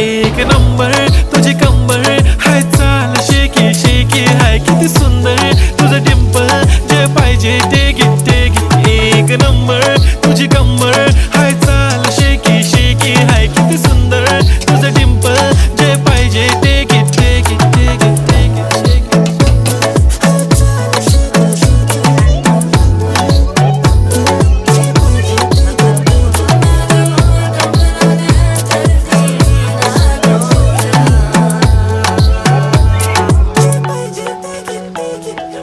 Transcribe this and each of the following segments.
एक नंबर तुझी कंबर हाय, चाल शेकी शेकी हाय, किती सुंदर तुझं डिंपल, जे पाहिजे ते घे ते घे. एक नंबर तुझी कंबर हाय, चाल शेकी शेकी हाय, किती सुंदर तुझं डिंपल, जे पाहिजे ते घे ते घे ते घे ते घे.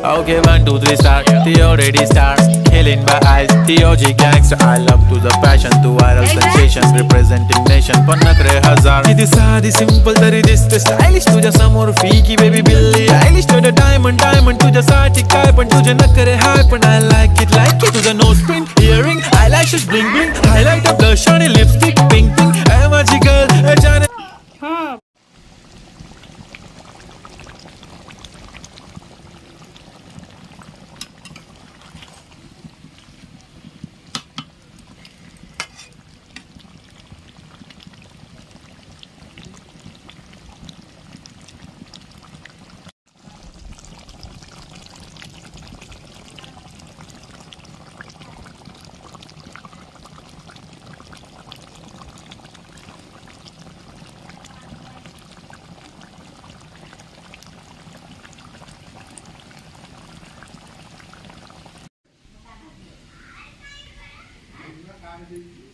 Okay, 1, 2, 3, start. The already start. Killing by eyes. The OG gangster. I love to the passion, to viral sensation. Representing nation. पण नखरे हजार. किती साधी सिंपल तरी दिसते स्टायलिश तुझ्या समोर फीकी बेबी बिल्ली. आयलिश तुझं डायमंड डायमंड तुझ्यासाठी काय पण तुझे नखरे हाय पण I like it तुझं nose pin earring eyelashes bling bling highlight blush आणि लिपस्टिक पिंक पिंक ए माझी गर्ल जाने. Thank you.